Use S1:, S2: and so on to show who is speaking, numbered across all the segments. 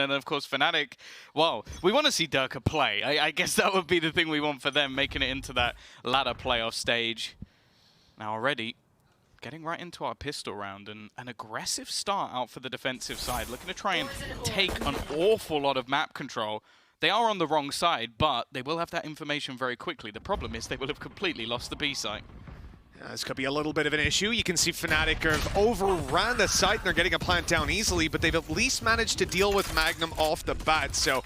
S1: And of course, Fnatic, well, we want to see Durka play. I guess that would be the thing we want for them, making it into that ladder playoff stage. Now already, getting right into our pistol round, and an aggressive start out for the defensive side, looking to try and take an awful lot of map control. They are on the wrong side, but they will have that information very quickly. The problem is they will have completely lost the B site.
S2: This could be a little bit of an issue. You can see Fnatic have overrun the site and they're getting a plant down easily, but they've at least managed to deal with MAGNUM off the bat. So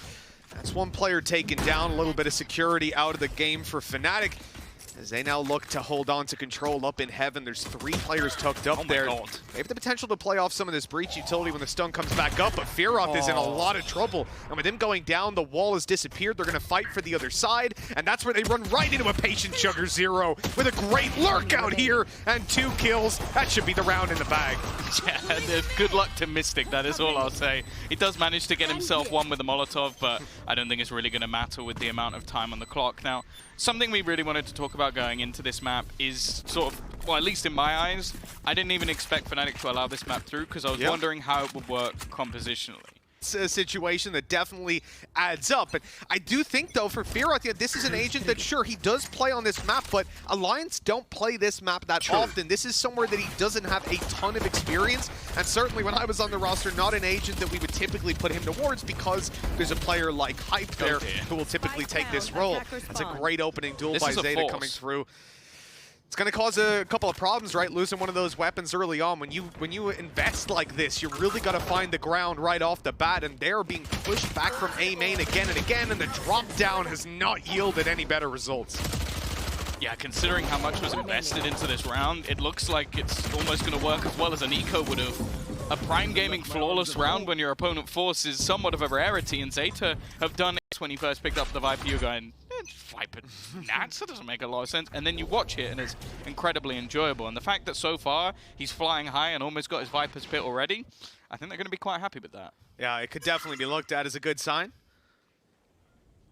S2: that's one player taken down, a little bit of security out of the game for Fnatic. As they now look to hold on to control up in heaven. There's 3 players tucked up there.
S1: God.
S2: They have the potential to play off some of this breach utility when the stun comes back up, but Fearoth is in a lot of trouble. And with him going down, the wall has disappeared. They're going to fight for the other side, and that's where they run right into a patient Sugar Zero with a great lurk out here and 2 kills. That should be the round in the bag.
S1: Yeah, good luck to Mistic, that is all I'll say. He does manage to get himself one with a Molotov, but I don't think it's really going to matter with the amount of time on the clock. Now, something we really wanted to talk about going into this map is sort of, well, at least in my eyes, I didn't even expect Fnatic to allow this map through because I was wondering how it would work compositionally.
S2: It's a situation that definitely adds up. But I do think, though, for Fearoth, yeah, this is an agent that, sure, he does play on this map, but Alliance don't play this map that often. This is somewhere that he doesn't have a ton of experience, and certainly when I was on the roster, not an agent that we would typically put him towards because there's a player like Hype there who will typically take this role. That's a great opening duel by Zeta coming through. It's going to cause a couple of problems, right? Losing one of those weapons early on. When you invest like this, you really got to find the ground right off the bat, and they're being pushed back from A main again and again, and the drop down has not yielded any better results.
S1: Yeah, considering how much was invested into this round, it looks like it's almost going to work as well as an eco would have. A Prime Gaming flawless round when your opponent force is somewhat of a rarity, and Zeta have done it when he first picked up the Viper. You're going, Viper Nats, that doesn't make a lot of sense. And then you watch it and it's incredibly enjoyable. And the fact that so far he's flying high and almost got his Viper's pit already, I think they're going to be quite happy with that.
S2: Yeah, it could definitely be looked at as a good sign.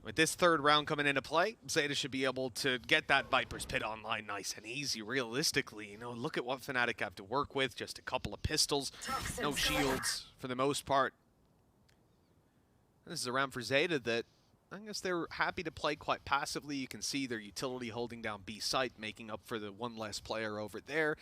S2: With this 3rd round coming into play, Zeta should be able to get that Viper's pit online nice and easy. Realistically, you know, look at what Fnatic have to work with. Just a couple of pistols, no shields for the most part. This is a round for Zeta that I guess they're happy to play quite passively. You can see their utility holding down B site, making up for the 1 less player over there.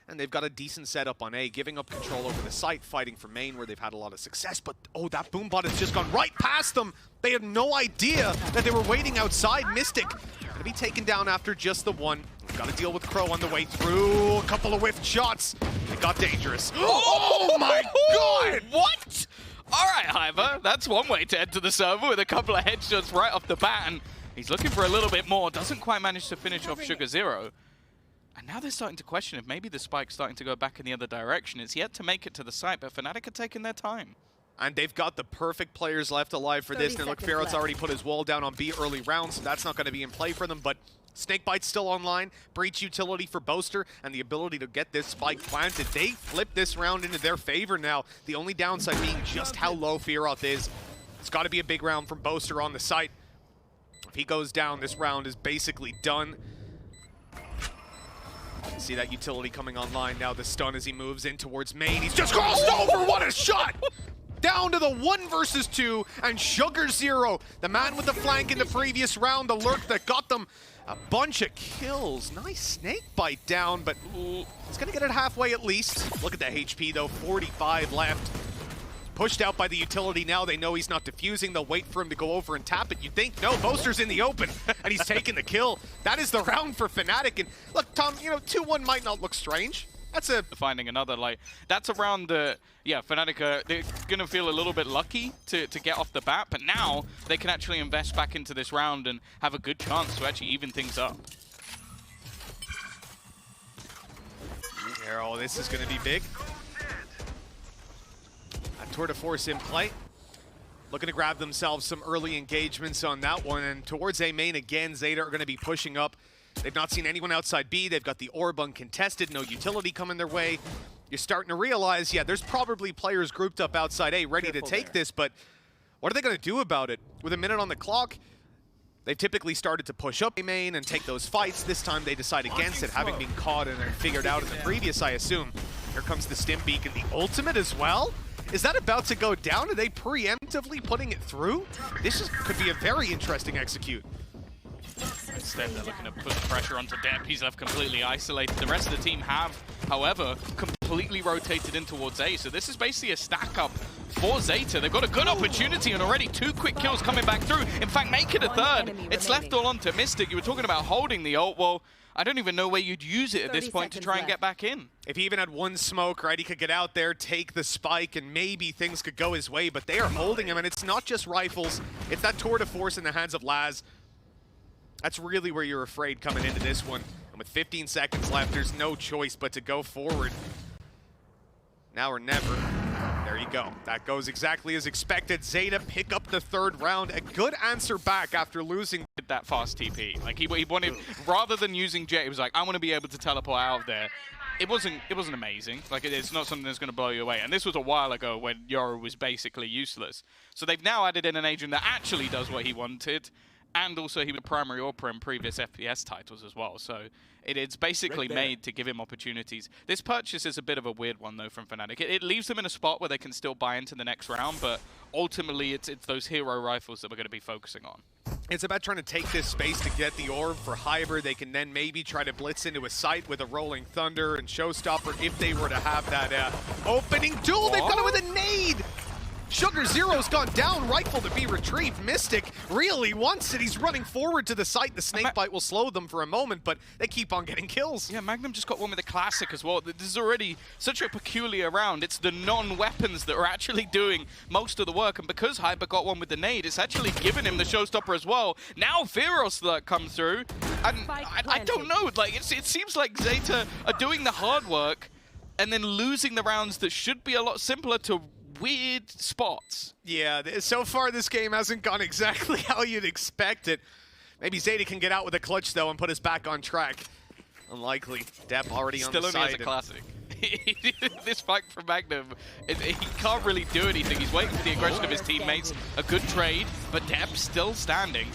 S2: And they've got a decent setup on A, giving up control over the site, fighting for main where they've had a lot of success. But, oh, that boombot has just gone right past them. They had no idea that they were waiting outside. Mistic going to be taken down after just the 1. Got to deal with Crow on the way through. A couple of whiffed shots. It got dangerous. Oh my God!
S1: What? All right, Hyper, that's one way to enter the server with a couple of headshots right off the bat, and he's looking for a little bit more. Doesn't quite manage to finish off Sugar Zero. And now they're starting to question if maybe the spike's starting to go back in the other direction. It's yet to make it to the site, but Fnatic are taking their time.
S2: And they've got the perfect players left alive for this. And look, Fearoth's already put his wall down on B early rounds, so that's not going to be in play for them. But Snakebite's still online, breach utility for Boaster, and the ability to get this spike planted. They flip this round into their favor now. The only downside being just how low Fearoth is. It's got to be a big round from Boaster on the site. If he goes down, this round is basically done. See that utility coming online now. The stun as he moves in towards main. He's just crossed over. What a shot! Down to the 1 versus 2, and Sugar Zero, the man with the flank in the previous round, the lurk that got them a bunch of kills. Nice snake bite down, but it's gonna get it halfway at least. Look at that HP though, 45 left. Pushed out by the utility now. They know he's not defusing. They'll wait for him to go over and tap it. You'd think, no, Boaster's in the open, and he's taking the kill. That is the round for Fnatic. And look, Tom, you know, 2-1 might not look strange. That's a...
S1: Finding another, like, that's a round that, yeah, Fnatic they're going to feel a little bit lucky to get off the bat, but now they can actually invest back into this round and have a good chance to actually even things up.
S2: Oh, this is going to be big. A tour de force in play. Looking to grab themselves some early engagements on that one, and towards A main again, Zeta are going to be pushing up. They've not seen anyone outside B. They've got the orb uncontested, no utility coming their way. You're starting to realize, yeah, there's probably players grouped up outside A ready to take this, but what are they going to do about it? With a minute on the clock, they've typically started to push up A main and take those fights. This time they decide against it, having been caught and figured out in the previous, I assume. Here comes the Stim Beacon, the ultimate as well. Is that about to go down? Are they preemptively putting it through? Could be a very interesting execute.
S1: Instead, they're looking to put pressure onto Depp. He's left completely isolated. The rest of the team have, however, completely rotated in towards A. So this is basically a stack up for Zeta. They've got a good opportunity and already 2 quick kills coming back through. In fact, make it a third. It's left all onto Mistic. You were talking about holding the ult. Well, I don't even know where you'd use it at this point to try and get back in.
S2: If he even had one smoke, right, he could get out there, take the spike, and maybe things could go his way. But they are holding him, and it's not just rifles. It's that tour de force in the hands of Laz. That's really where you're afraid coming into this one. And with 15 seconds left, there's no choice but to go forward. Now or never. There you go. That goes exactly as expected. Zeta pick up the 3rd round. A good answer back after losing
S1: that fast TP. Like he wanted, rather than using Jet, he was like, I want to be able to teleport out of there. It wasn't amazing. Like it's not something that's going to blow you away. And this was a while ago when Yoru was basically useless. So they've now added in an agent that actually does what he wanted. And also he was primary AWPer in previous FPS titles as well. So it's basically made to give him opportunities. This purchase is a bit of a weird one though from Fnatic. It leaves them in a spot where they can still buy into the next round, but ultimately it's those hero rifles that we're going to be focusing on.
S2: It's about trying to take this space to get the orb for Hyber. They can then maybe try to blitz into a site with a Rolling Thunder and Showstopper if they were to have that opening duel. They've got it with a nade! Sugar Zero's gone down, rifle to be retrieved. Mistic really wants it. He's running forward to the site. The snakebite will slow them for a moment, but they keep on getting kills.
S1: Yeah, MAGNUM just got one with a classic as well. This is already such a peculiar round. It's the non-weapons that are actually doing most of the work, and because Hyper got one with the nade, it's actually given him the showstopper as well. Now Fearoth comes through, and I don't know. Like it seems like Zeta are doing the hard work, and then losing the rounds that should be a lot simpler to weird spots.
S2: Yeah, so far this game hasn't gone exactly how you'd expect it. Maybe Zeta can get out with a clutch, though, and put us back on track. Unlikely. Depp already on the side.
S1: Still only has a classic. This fight from MAGNUM, he can't really do anything. He's waiting for the aggression of his teammates. A good trade, but Depp still standing.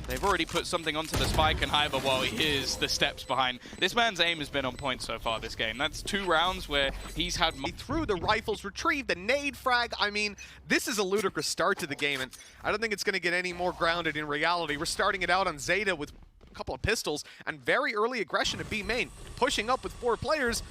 S1: They've already put something onto the spike, and Hyber, well, he hears the steps behind. This man's aim has been on point so far this game. That's 2 rounds where he's had...
S2: He threw the rifles, retrieved the nade frag. I mean, this is a ludicrous start to the game, and I don't think it's going to get any more grounded in reality. We're starting it out on Zeta with a couple of pistols and very early aggression at B main, pushing up with 4 players.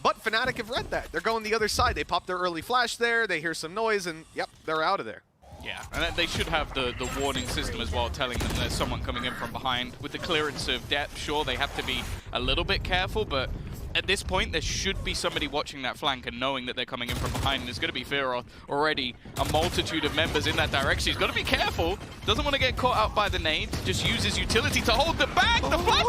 S2: But Fnatic have read that. They're going the other side. They pop their early flash there, they hear some noise, and yep, they're out of there.
S1: Yeah, and they should have the warning system as well, telling them there's someone coming in from behind. With the clearance of depth, sure, they have to be a little bit careful, but at this point, there should be somebody watching that flank and knowing that they're coming in from behind. And there's going to be Fearoth, already a multitude of members in that direction. He's got to be careful. Doesn't want to get caught out by the nade. Just uses utility to hold the bag. The flash.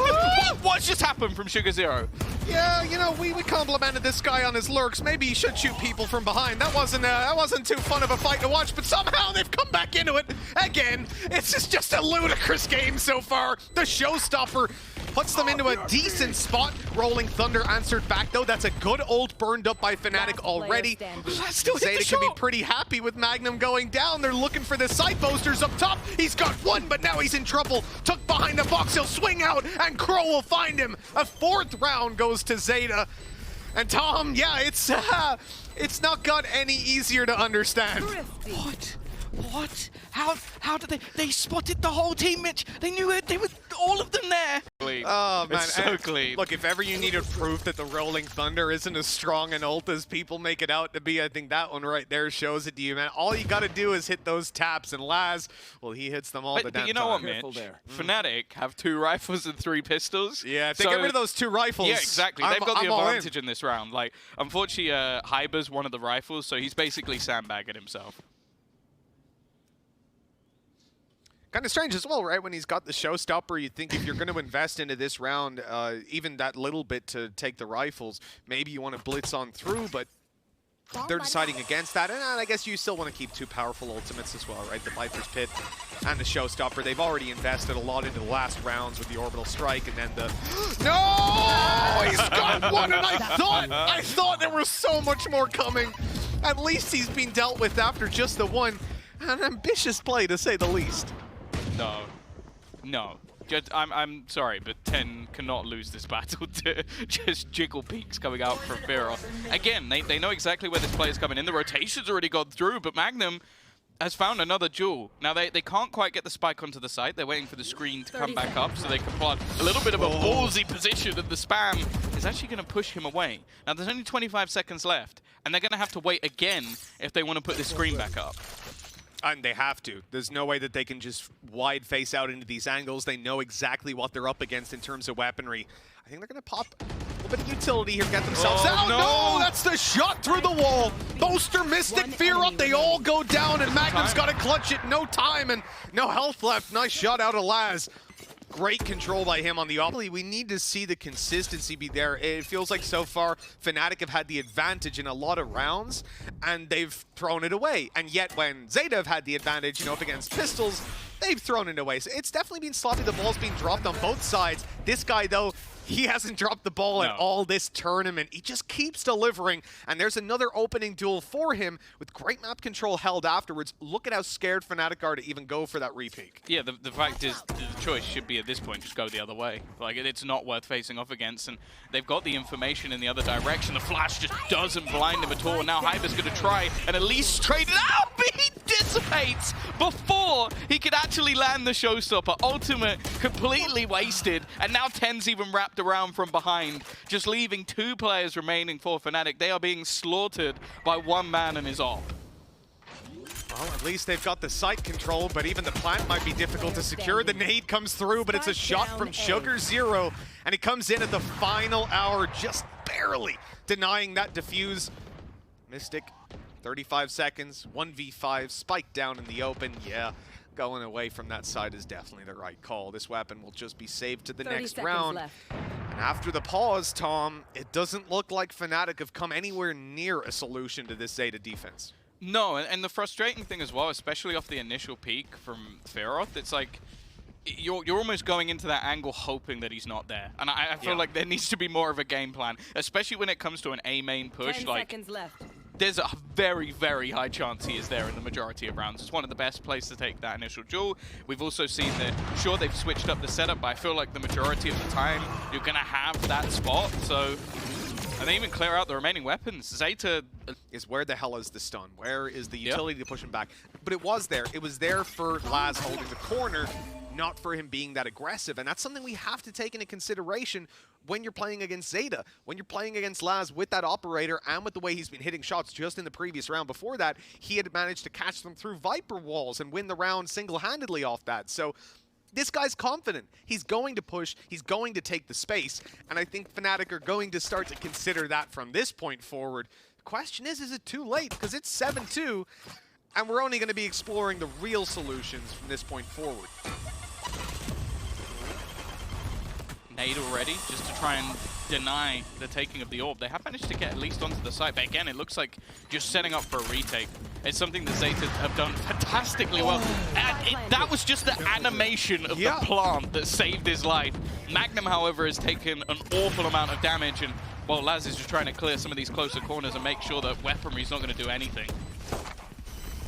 S1: What just happened from Sugar Zero?
S2: Yeah, you know, we complimented this guy on his lurks. Maybe he should shoot people from behind. That wasn't too fun of a fight to watch, but somehow they've come back into it again. It's just a ludicrous game so far. The showstopper puts them into a decent spot. Rolling Thunder answered back, though. That's a good ult burned up by Fnatic already. Zeta can be pretty happy with MAGNUM going down. They're looking for the side boasters up top. He's got one, but now he's in trouble. Tucked behind the box, he'll swing out, and Crow will find him. A 4th round goes to Zeta. And Tom, yeah, it's not got any easier to understand.
S1: What? How did they spotted the whole team, Mitch? They knew it. They were all of them there.
S2: Oh, man.
S1: It's so clean.
S2: Look, if ever you needed proof that the Rolling Thunder isn't as strong an ult as people make it out to be, I think that one right there shows it to you, man. All you got to do is hit those taps, and Laz, well, he hits them all the damn time.
S1: But you know what, Mitch? Fnatic have 2 rifles and 3 pistols.
S2: Yeah, if they get rid of those 2 rifles.
S1: Yeah, exactly. They've got the advantage in this round. Like, unfortunately, Hyber's one of the rifles, so he's basically sandbagging himself.
S2: Kind of strange as well, right? When he's got the showstopper, you'd think if you're going to invest into this round, even that little bit to take the rifles, maybe you want to blitz on through, but they're deciding against that. And I guess you still want to keep 2 powerful ultimates as well, right? The Viper's Pit and the showstopper. They've already invested a lot into the last rounds with the orbital strike and then the... No! He's got one, and I thought there was so much more coming. At least he's been dealt with after just the one. An ambitious play, to say the least.
S1: No. No. I'm sorry, but TENN cannot lose this battle to just jiggle peaks coming out from Fearoth. Again, they know exactly where this play is coming in. The rotation's already gone through, but MAGNUM has found another jewel. Now, they can't quite get the spike onto the site. They're waiting for the screen to come back up so they can plot a little bit of a ballsy position, and the spam is actually going to push him away. Now, there's only 25 seconds left, and they're going to have to wait again if they want to put this screen back up.
S2: And they have to. There's no way that they can just wide face out into these angles. They know exactly what they're up against in terms of weaponry. I think they're going to pop a little bit of utility here, get themselves out. No, that's the shot through the wall. Boaster, Mistic, Fearoth, they all go down, and MAGNUM's got to clutch it. No time and no health left. Nice shot out of Laz. Great control by him on the off. We need to see the consistency be there. It feels like so far Fnatic have had the advantage in a lot of rounds, and they've thrown it away. And yet when Zeta have had the advantage, you know, up against pistols, they've thrown it away. So it's definitely been sloppy. The ball's being dropped on both sides. This guy, though, he hasn't dropped the ball at all this tournament. He just keeps delivering, and there's another opening duel for him with great map control held afterwards. Look at how scared Fnatic are to even go for that repeak.
S1: Yeah, the fact is the choice should be at this point just go the other way. Like, it's not worth facing off against, and they've got the information in the other direction. The flash just doesn't blind him at all. Now Hyber's going to try and at least trade it out, but he dissipates before he could actually land the showstopper. Ultimate completely wasted, and now TENN's even wrapped around from behind, just leaving 2 players remaining for Fnatic. They are being slaughtered by 1 man and his op.
S2: Well, at least they've got the site control, but even the plant might be difficult to secure. The nade comes through, but it's a shot from Sugar Zero, and it comes in at the final hour, just barely denying that defuse. Mistic, 35 seconds, 1v5, spike down in the open. Yeah, going away from that side is definitely the right call. This weapon will just be saved to the next round. And after the pause, Tom, it doesn't look like Fnatic have come anywhere near a solution to this Zeta defense.
S1: No, and the frustrating thing as well, especially off the initial peak from Fearoth, it's like you're almost going into that angle hoping that he's not there. And I feel like there needs to be more of a game plan, especially when it comes to an A main push.
S3: 10
S1: like,
S3: seconds left.
S1: There's a very, very high chance he is there in the majority of rounds. It's one of the best places to take that initial duel. We've also seen that, sure, they've switched up the setup, but I feel like the majority of the time, you're going to have that spot. So, and they even clear out the remaining weapons. Zeta
S2: is where the hell is the stun? Where is the utility to push him back? But it was there. It was there for Laz holding the corner, not for him being that aggressive. And that's something we have to take into consideration when you're playing against Zeta. When you're playing against Laz with that operator and with the way he's been hitting shots just in the previous round. Before that, he had managed to catch them through Viper walls and win the round single-handedly off that. So this guy's confident. He's going to push. He's going to take the space. And I think Fnatic are going to start to consider that from this point forward. The question is it too late? Because it's 7-2, and we're only going to be exploring the real solutions from this point forward.
S1: Nade already, just to try and deny the taking of the orb. They have managed to get at least onto the site, but again, it looks like just setting up for a retake. It's something that Zeta have done fantastically well. And that was just the animation of the plant that saved his life. MAGNUM, however, has taken an awful amount of damage, and well, Laz is just trying to clear some of these closer corners and make sure that weaponry is not going to do anything.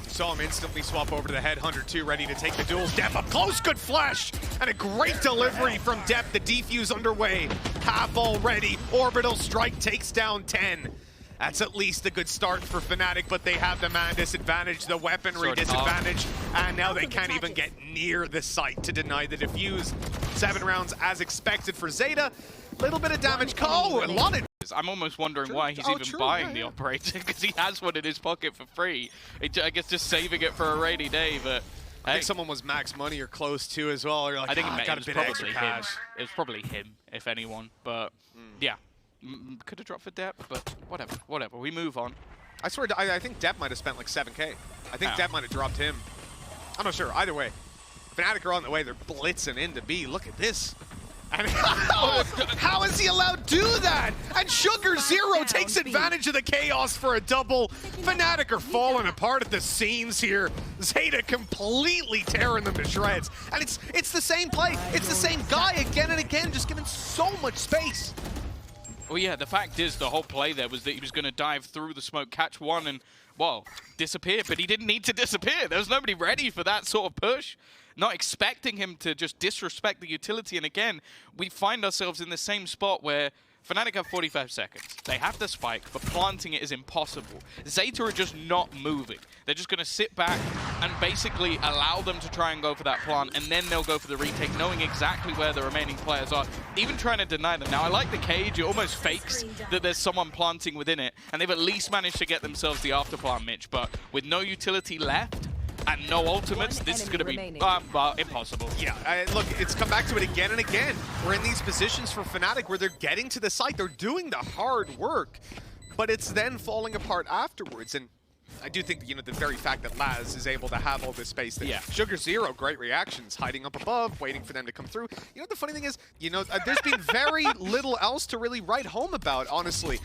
S2: Saw him instantly swap over to the Headhunter too, ready to take the duels. Depp up close, good flash, and a great delivery from Depp. The defuse underway, half already. Orbital strike takes down TENN. That's at least a good start for Fnatic, but they have the man disadvantage, the weaponry disadvantage, and now they can't even get near the site to deny the defuse. 7 rounds as expected for Zeta. Little bit of damage. Oh, a lot of...
S1: I'm almost wondering why he's even buying the operator, because he has one in his pocket for free. I guess just saving it for a rainy day, but...
S2: I think someone was max money or close to as well. You're like,
S1: I think
S2: I got a bit extra cash.
S1: It was probably him, if anyone, but yeah. Could have dropped for Depp, but whatever. We move on.
S2: I swear, I think Depp might have spent like 7K. I think Depp might have dropped him. I'm not sure. Either way, Fnatic are on the way. They're blitzing into B. Look at this. And how is he allowed to do that? And Sugar Zero takes advantage of the chaos for a double. Fnatic are falling apart at the seams here. Zeta completely tearing them to shreds. And it's the same play. It's the same guy again and again, just given so much space.
S1: Well, yeah, the fact is the whole play there was that he was going to dive through the smoke, catch one, and, well, disappear. But he didn't need to disappear. There was nobody ready for that sort of push. Not expecting him to just disrespect the utility. And again, we find ourselves in the same spot where Fnatic have 45 seconds. They have the spike, but planting it is impossible. Zeta are just not moving. They're just going to sit back and basically allow them to try and go for that plant, and then they'll go for the retake, knowing exactly where the remaining players are, even trying to deny them. Now, I like the cage. It almost fakes that there's someone planting within it, and they've at least managed to get themselves the after plant, Mitch, but with no utility left, and no ultimates, this is going to be impossible.
S2: Yeah, look, it's come back to it again and again. We're in these positions for Fnatic where they're getting to the site, they're doing the hard work, but it's then falling apart afterwards. And I do think, you know, the very fact that Laz is able to have all this space. That Sugar Zero, great reactions, hiding up above, waiting for them to come through. You know, the funny thing is, you know, there's been very little else to really write home about, honestly.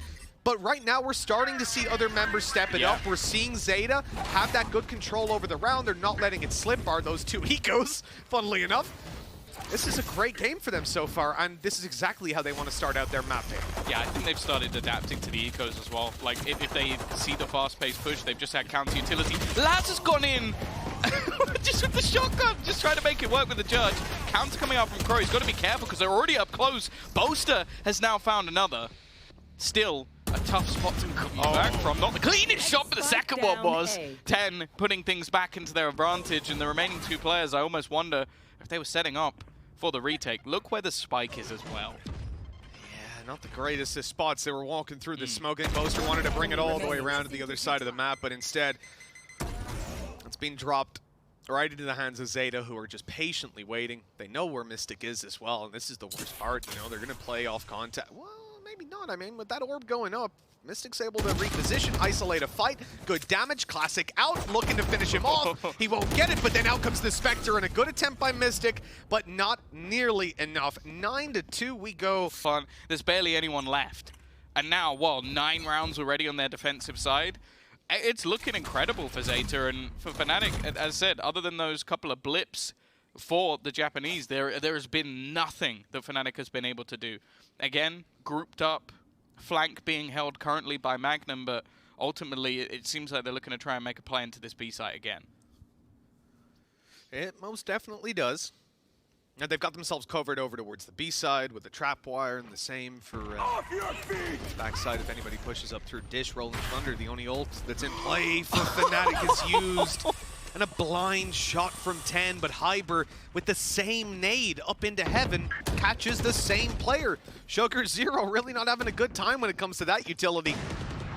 S2: But right now, we're starting to see other members step it up. We're seeing Zeta have that good control over the round. They're not letting it slip, bar those two ecos, funnily enough. This is a great game for them so far, and this is exactly how they want to start out their map game.
S1: Yeah, I think they've started adapting to the ecos as well. Like, if they see the fast-paced push, they've just had counter utility. Laz has gone in just with the shotgun, just trying to make it work with the judge. Counter coming out from Crow. He's got to be careful because they're already up close. Boaster has now found another. Still a tough spot to come back from. Not the cleanest shot, but the second one was. TENN putting things back into their advantage, and the remaining two players, I almost wonder if they were setting up for the retake. Look where the spike is as well.
S2: Yeah, not the greatest of spots. They were walking through the smoke, and Boaster wanted to bring it all the way around to the other side of the map, but instead, it's being dropped right into the hands of Zeta, who are just patiently waiting. They know where Mistic is as well, and this is the worst part. You know, they're going to play off contact. Well, maybe not. I mean, with that orb going up, Mystic's able to reposition, isolate a fight. Good damage. Classic out, looking to finish him off. He won't get it, but then out comes the Spectre, and a good attempt by Mistic, but not nearly enough. 9-2 we go.
S1: Fun. There's barely anyone left. And now, well, 9 rounds already on their defensive side. It's looking incredible for Zeta, and for Fnatic, as I said, other than those couple of blips for the Japanese, there has been nothing that Fnatic has been able to do. Again, grouped up, flank being held currently by MAGNUM, but ultimately it seems like they're looking to try and make a play into this B site again.
S2: It most definitely does. Now they've got themselves covered over towards the B side with the trap wire, and the same for backside if anybody pushes up through Dish. Rolling Thunder, the only ult that's in play for Fnatic is used. And a blind shot from TENN, but Hyber with the same nade up into heaven catches the same player. Sugar Zero really not having a good time when it comes to that utility.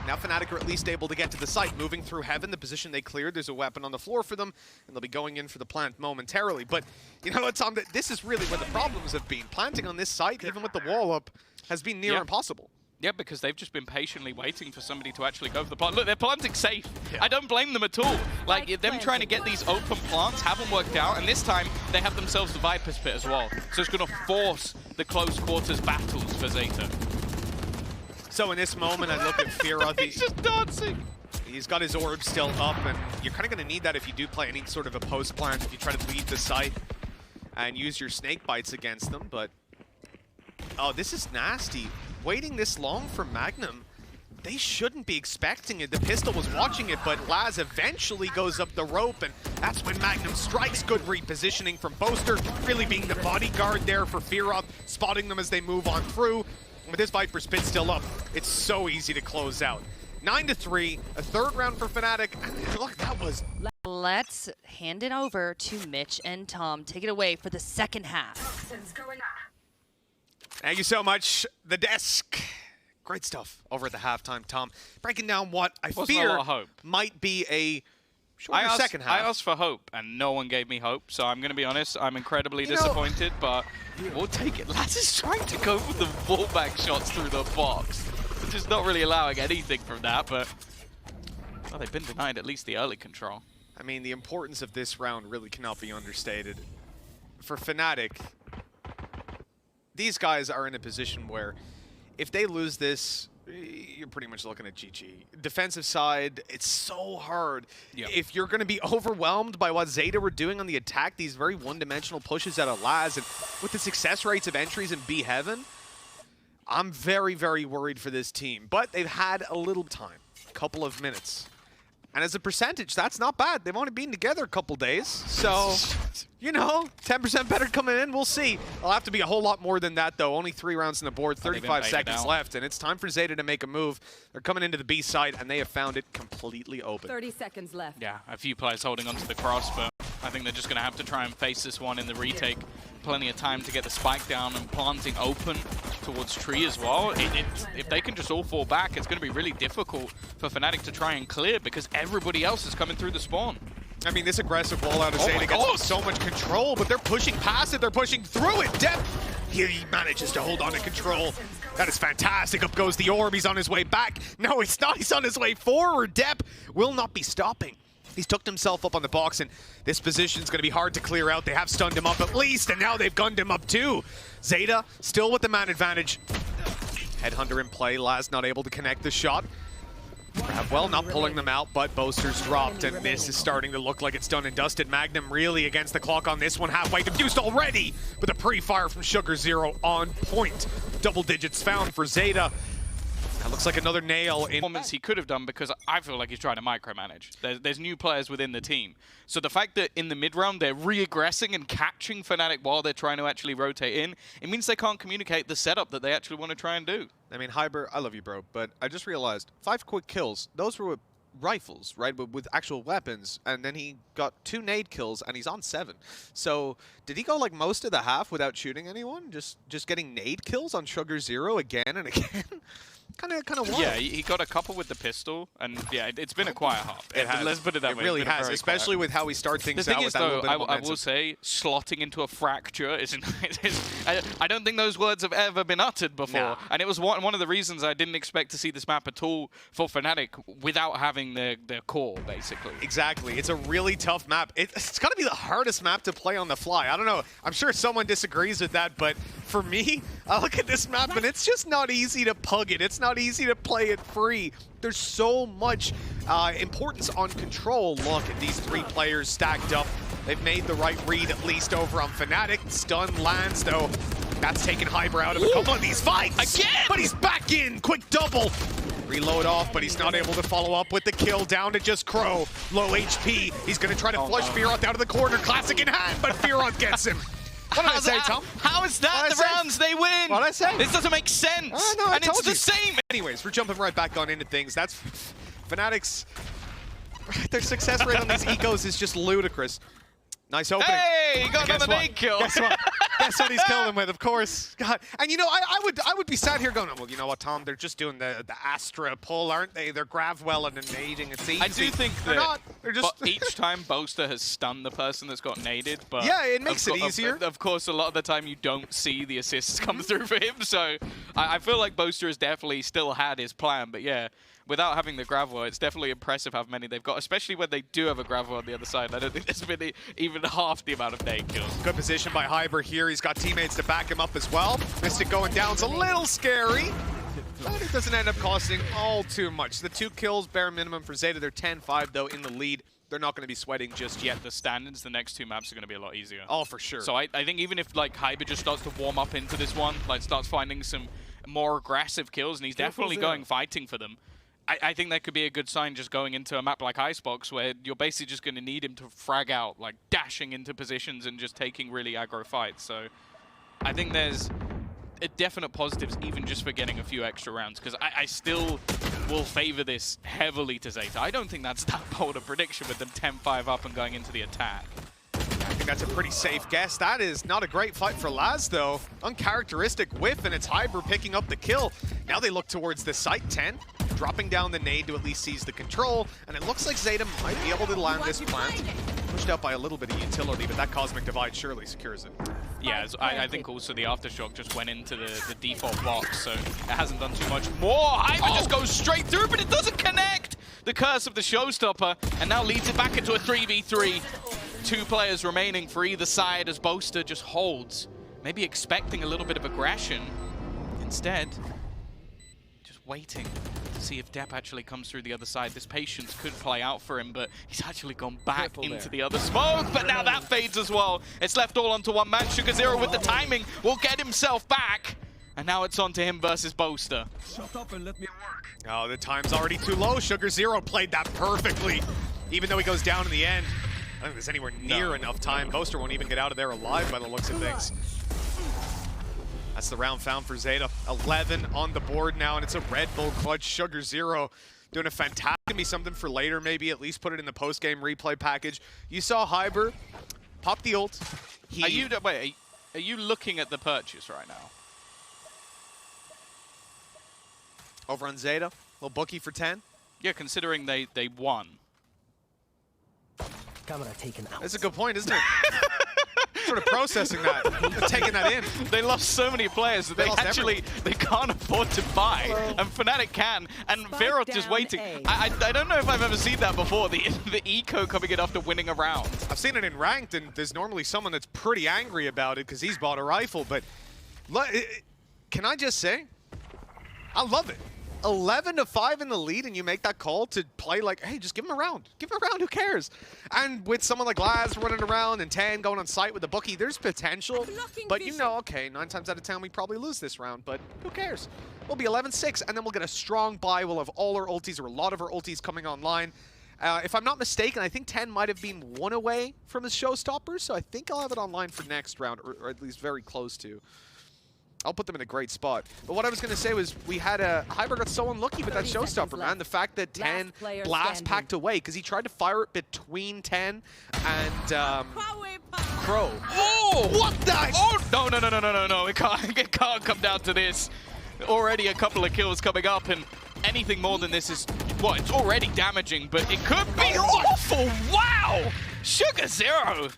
S2: Now Fnatic are at least able to get to the site, moving through heaven, the position they cleared. There's a weapon on the floor for them, and they'll be going in for the plant momentarily. But you know what, Tom, this is really where the problems have been. Planting on this site, even with the wall up, has been near impossible.
S1: Yeah, because they've just been patiently waiting for somebody to actually go for the plant. Look, they're planting safe. I don't blame them at all. Like, them trying to get these open plants haven't worked out, and this time they have themselves the Viper's Pit as well. So it's going to force the close quarters battles for Zeta.
S2: So in this moment, I look at Fearoth.
S1: He's just dancing.
S2: He's got his orb still up, and you're kind of going to need that if you do play any sort of a post plant, if you try to leave the site and use your snake bites against them. But, oh, this is nasty. Waiting this long for MAGNUM, they shouldn't be expecting it. The pistol was watching it, but Laz eventually goes up the rope, and that's when MAGNUM strikes. Good repositioning from Boaster, really being the bodyguard there for Fearoth, spotting them as they move on through. With this Viper's Pit still up, it's so easy to close out. 9-3, a third round for Fnatic. Look, that was...
S3: Let's hand it over to Mitch and Tom. Take it away for the second half.
S2: Thank you so much, The Desk. Great stuff over at the halftime, Tom. Breaking down what I fear might be a shorter second half.
S1: I asked for hope, and no one gave me hope, so I'm going to be honest, I'm incredibly disappointed, but we'll take it. Laz is trying to go for the fallback shots through the box, which is not really allowing anything from that, but well, they've been denied at least the early control.
S2: I mean, the importance of this round really cannot be understated. For Fnatic, these guys are in a position where if they lose this, you're pretty much looking at GG. Defensive side, it's so hard. If you're going to be overwhelmed by what Zeta were doing on the attack, these very one-dimensional pushes out of Laz, and with the success rates of entries in B Heaven, I'm very, very worried for this team. But they've had a little time, a couple of minutes. And as a percentage, that's not bad. They've only been together a couple days. So, you know, 10% better coming in. We'll see. It'll have to be a whole lot more than that, though. Only 3 rounds on the board, 35 seconds left. And it's time for Zeta to make a move. They're coming into the B side, and they have found it completely open.
S4: 30 seconds left.
S1: Yeah, a few players holding onto the cross, but I think they're just going to have to try and face this one in the retake. Plenty of time to get the spike down and planting open towards tree as well. If they can just all fall back, it's going to be really difficult for Fnatic to try and clear because everybody else is coming through the spawn.
S2: I mean, this aggressive wall out of Zeta gets so much control, but they're pushing past it. They're pushing through it. Depp, he manages to hold on to control. That is fantastic. Up goes the orb. He's on his way back. No, he's not. He's on his way forward. Depp will not be stopping. He's tucked himself up on the box, and this position's going to be hard to clear out. They have stunned him up at least, and now they've gunned him up too. Zeta still with the man advantage. Headhunter in play. Laz not able to connect the shot. Well, not pulling them out, but Boaster's dropped, and this is starting to look like it's done and dusted. MAGNUM really against the clock on this one. Halfway defused already, with a pre-fire from Sugar Zero on point. Double digits found for Zeta. That looks like another nail in
S1: performance he could have done because I feel like he's trying to micromanage. There's new players within the team. So the fact that in the mid-round they're re-aggressing and catching Fnatic while they're trying to actually rotate in, it means they can't communicate the setup that they actually want to try and do.
S2: I mean, Hyber, I love you, bro, but I just realized 5 quick kills. Those were with rifles, right, with actual weapons, and then he got 2 nade kills, and he's on 7. So did he go like most of the half without shooting anyone? Just getting nade kills on Sugar Zero again and again? Kind of wild.
S1: Yeah, he got a couple with the pistol, and yeah, it's been a quiet half. It has. Let's put it that way.
S2: It really has, especially with how we start things out with that little bit of momentum.
S1: I will say, slotting into a fracture isn't. I don't think those words have ever been uttered before,
S2: nah.
S1: And it was one of the reasons I didn't expect to see this map at all for Fnatic without having their core, basically.
S2: Exactly. It's a really tough map. It's got to be the hardest map to play on the fly. I don't know. I'm sure someone disagrees with that, but for me, I look at this map and it's just not easy to pug it. It's not easy to play it free. There's so much importance on control. Look at these 3 players stacked up. They've made the right read, at least over on Fnatic. Stun lands, though. That's taken Hyber out of a couple of these fights.
S1: Again!
S2: But he's back in. Quick double. Reload off, but he's not able to follow up with the kill. Down to just Crow. Low HP. He's going to try to flush Fearoth out of the corner. Classic in hand, but Fearoth gets him. What did I say, Tom?
S1: How is that the rounds they win?
S2: What did I say?
S1: This doesn't make sense.
S2: No, I
S1: and
S2: told
S1: it's
S2: you.
S1: the same.
S2: Anyways, we're jumping right back on into things. That's Fnatic's. Their success rate on these ecos is just ludicrous. Nice opening.
S1: Hey, he got another nade kill.
S2: Guess what? Guess what he's killing him with, of course. God. And you know, I would be sat here going, well, you know what, Tom? They're just doing the Astra pull, aren't they? They're grav well and nading. It's easy.
S1: I do think
S2: they're
S1: that
S2: not. They're just
S1: each time Boaster has stunned the person that's got naded, but
S2: yeah, it makes it easier.
S1: Of course, a lot of the time you don't see the assists come through for him, so I feel like Boaster has definitely still had his plan, but yeah. Without having the Gravel, it's definitely impressive how many they've got, especially when they do have a Gravel on the other side. I don't think there's been even half the amount of nade kills.
S2: Good position by Hyber here. He's got teammates to back him up as well. Mistic going down's a little scary, but it doesn't end up costing all too much. The 2 kills, bare minimum for Zeta. They're 10-5, though, in the lead. They're not going to be sweating just yet.
S1: The standards, the next 2 maps are going to be a lot easier.
S2: Oh, for sure.
S1: So I think even if like Hyber just starts to warm up into this one, like starts finding some more aggressive kills, and he's definitely going fighting for them, I think that could be a good sign just going into a map like Icebox where you're basically just going to need him to frag out, like dashing into positions and just taking really aggro fights. So I think there's a definite positives even just for getting a few extra rounds, because I still will favor this heavily to Zeta. I don't think that's that bold a prediction with them 10-5 up and going into the attack.
S2: I think that's a pretty safe guess. That is not a great fight for Laz, though. Uncharacteristic whiff, and it's Hyber picking up the kill. Now they look towards the site. TENNN dropping down the nade to at least seize the control, and it looks like Zeta might be able to land this plant. Pushed out by a little bit of utility, but that Cosmic Divide surely secures it.
S1: Yeah, I think also the Aftershock just went into the default box, so it hasn't done too much more. Hyber just goes straight through, but it doesn't connect. The curse of the Showstopper, and now leads it back into a 3v3. 2 players remaining for either side as Boaster just holds. Maybe expecting a little bit of aggression. Instead, just waiting to see if Depp actually comes through the other side. This patience could play out for him, but he's actually gone back into the other smoke. But now that fades as well. It's left all onto one man. Sugar Zero with the timing will get himself back. And now it's on to him versus Boaster.
S4: Shut up and let me work.
S2: Oh, the time's already too low. Sugar Zero played that perfectly, even though he goes down in the end. I don't think there's anywhere near enough time. Boaster won't even get out of there alive by the looks of things. That's the round found for Zeta. 11 on the board now, and it's a Red Bull clutch. Sugar Zero doing a fantastic. Gonna be something for later, maybe at least put it in the post-game replay package. You saw Hyber pop the ult.
S1: Are you looking at the purchase right now?
S2: Over on Zeta, little bookie for 10.
S1: Yeah, considering they won.
S4: Camera taken out.
S2: That's a good point, isn't it? Sort of processing that, taking that in.
S1: They lost so many players that they can't afford to buy, and Fnatic can, and Fearoth just waiting. I don't know if I've ever seen that before. The eco coming in after winning a round.
S2: I've seen it in ranked, and there's normally someone that's pretty angry about it because he's bought a rifle. But can I just say, I love it. 11-5 in the lead, and you make that call to play like, hey, just give him a round. Give him a round, who cares? And with someone like Laz running around and TENNN going on site with the bookie, there's potential. But you know, okay, 9 times out of 10, we probably lose this round, but who cares? We'll be 11-6, and then we'll get a strong buy. We'll have all our ultis, or a lot of our ultis coming online. If I'm not mistaken, I think TENNN might have been 1 away from his showstopper, so I think I'll have it online for next round, or at least very close to. I'll put them in a great spot. But what I was going to say was we had Hyber got so unlucky with that showstopper, man. The fact that TENNN blast packed away because he tried to fire it between TENNN and Crow.
S1: Oh!
S2: What the?
S1: Oh! No. It can't come down to this. Already a couple of kills coming up, and anything more than this is, well, it's already damaging, but it could be awful. Wow! Sugar Zero.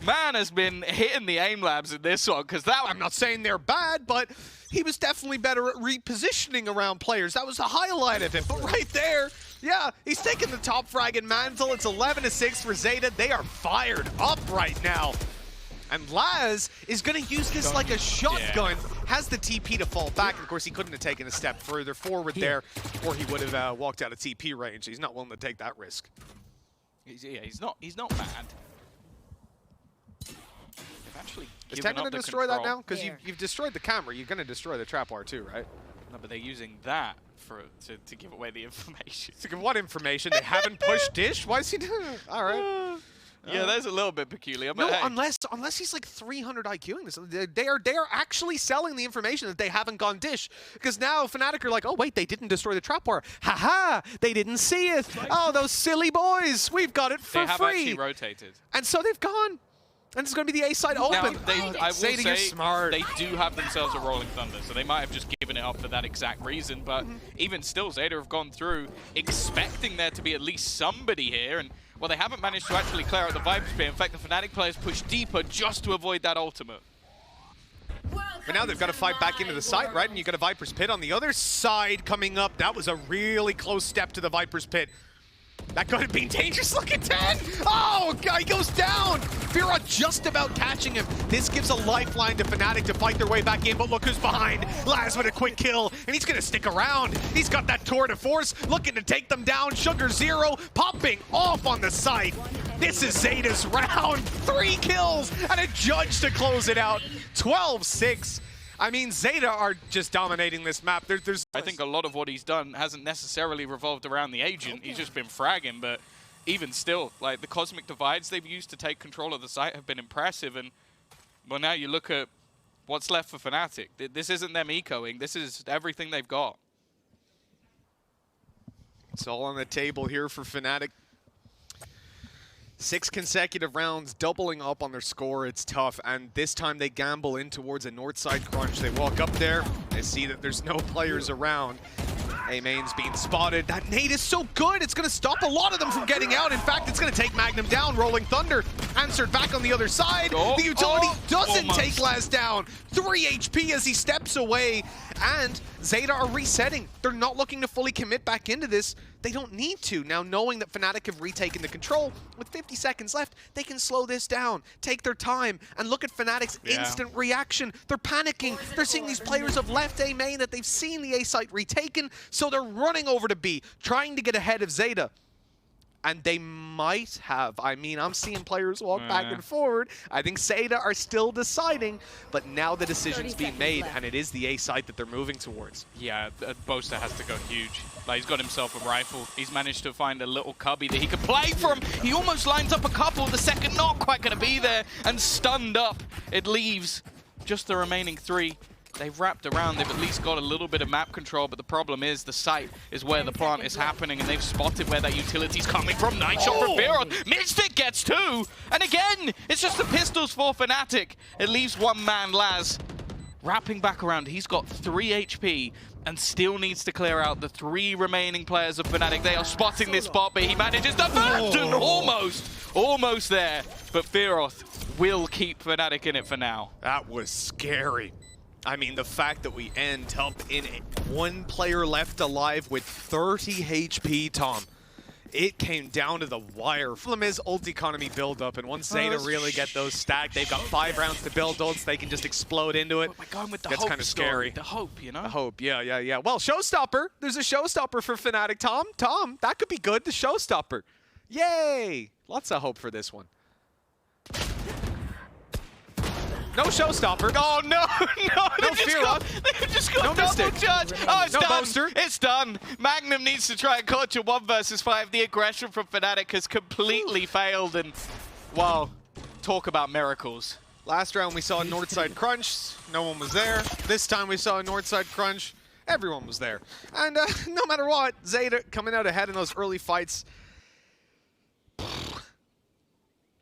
S1: Man has been hitting the aim labs in this one, because that,
S2: I'm not saying they're bad, but he was definitely better at repositioning around players. That was the highlight of it. But right there, yeah, he's taking the top fragging mantle. It's 11-6 for Zeta. They are fired up right now. And Laz is going to use this like a shotgun. Yeah. Has the TP to fall back. Of course, he couldn't have taken a step further forward there, or he would have walked out of TP range. He's not willing to take that risk.
S1: He's not mad.
S2: Is TENNN going to destroy that now? Because you've destroyed the camera. You're going to destroy the trap bar too, right?
S1: No, but they're using that to give away the information.
S2: To give what information? They haven't pushed Dish? Why is he doing it? All right.
S1: Yeah, that's a little bit peculiar. But
S2: no,
S1: hey.
S2: unless he's like 300 IQing this. They are actually selling the information that they haven't gone Dish. Because now Fnatic are like, oh wait, they didn't destroy the trap bar. Haha, they didn't see it. Oh, those silly boys. We've got it for free.
S1: They have actually rotated.
S2: And so they've gone. And it's going to be the A side open.
S1: Now, I will say
S2: you're smart.
S1: They do have themselves a Rolling Thunder, so they might have just given it up for that exact reason. But even still, Zeta have gone through expecting there to be at least somebody here. And, well, they haven't managed to actually clear out the Viper Spear. In fact, the Fnatic players push deeper just to avoid that ultimate.
S2: But now they've got to fight back into the site, right? And you've got a Viper's Pit on the other side coming up. That was a really close step to the Viper's Pit. That could have been dangerous. Look at TENNN. Oh, guy goes down. Fearoth just about catching him. This gives a lifeline to Fnatic to fight their way back in, but look who's behind. Laz with a quick kill, and he's going to stick around. He's got that tour de force, looking to take them down. Sugar Zero popping off on the site. This is Zeta's round. 3 kills and a judge to close it out. 12-6. I mean, Zeta are just dominating this map.
S1: I think a lot of what he's done hasn't necessarily revolved around the agent. He's just been fragging, but even still, like the cosmic divides they've used to take control of the site have been impressive. And well, now you look at what's left for Fnatic. This isn't them ecoing. This is everything they've got.
S2: It's all on the table here for Fnatic. 6 consecutive rounds, doubling up on their score. It's tough, and this time they gamble in towards a north side crunch. They walk up there, they see that there's no players around. A-main's being spotted. That nade is so good, it's going to stop a lot of them from getting out. In fact, it's going to take MAGNUM down. Rolling Thunder answered back on the other side. The utility doesn't take Laz down. 3 HP as he steps away, and Zeta are resetting. They're not looking to fully commit back into this. They don't need to. Now, knowing that Fnatic have retaken the control, with 50 seconds left, they can slow this down, take their time, and look at Fnatic's instant reaction. They're panicking. They're seeing these players have left A main, that they've seen the A site retaken, so they're running over to B, trying to get ahead of Zeta. And they might have. I mean, I'm seeing players walk back and forward. I think ZETA are still deciding, but now the decision's being made, and it is the A site that they're moving towards.
S1: Yeah, Boaster has to go huge. Like, he's got himself a rifle. He's managed to find a little cubby that he can play from. He almost lines up a couple. The second not quite going to be there, and stunned up. It leaves just the remaining 3. They've wrapped around, they've at least got a little bit of map control, but the problem is the site is where the plant is happening, and they've spotted where that utility's coming from. Nice shot from Fearoth. Mistic gets 2, and again, it's just the pistols for Fnatic. It leaves one man, Laz, wrapping back around. He's got 3 HP and still needs to clear out the 3 remaining players of Fnatic. They are spotting this spot, but he manages the first, and almost there. But Fearoth will keep Fnatic in it for now.
S2: That was scary. I mean, the fact that we end up in 1 player left alive with 30 HP, Tom. It came down to the wire. Problem is ult economy build up, and once ZETA really get those stacked, they've got 5 rounds to build ults. They can just explode into it.
S1: We're going with the
S2: That's
S1: hope
S2: kind of
S1: story.
S2: scary.
S1: The hope, you know?
S2: The hope, yeah. Well, showstopper. There's a showstopper for Fnatic, Tom. Tom, that could be good. The showstopper. Yay! Lots of hope for this one. No showstopper.
S1: Oh, no,
S2: No Fearoth.
S1: They just got
S2: No
S1: double
S2: Mistic.
S1: charge. Oh, it's
S2: No
S1: done.
S2: Boaster.
S1: It's done. MAGNUM needs to try and clutch a 1 versus 5. The aggression from Fnatic has completely failed, and, wow, talk about miracles.
S2: Last round we saw a Northside crunch. No one was there. This time we saw a Northside crunch. Everyone was there. And no matter what, ZETA coming out ahead in those early fights.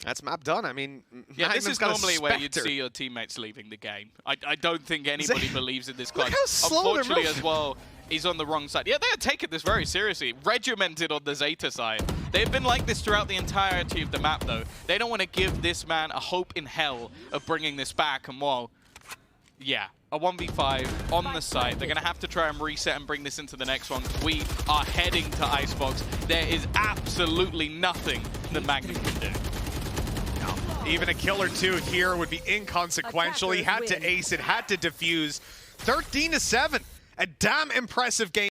S2: That's map done. I mean,
S1: Yeah, this
S2: Magnum's
S1: is
S2: got a
S1: normally where you'd
S2: Spectre.
S1: see your teammates leaving the game. I don't think anybody believes in this class.
S2: how slow they're
S1: Unfortunately,
S2: moving.
S1: as well, he's on the wrong side. Yeah, they are taking this very seriously. Regimented on the ZETA side. They've been like this throughout the entirety of the map, though. They don't want to give this man a hope in hell of bringing this back. And, well, yeah, a 1v5 on the site. They're going to have to try and reset and bring this into the next one. We are heading to Icebox. There is absolutely nothing that MAGNUM can do.
S2: Even a kill or 2 here would be inconsequential. He had to ace it, had to defuse. 13-7. A damn impressive game.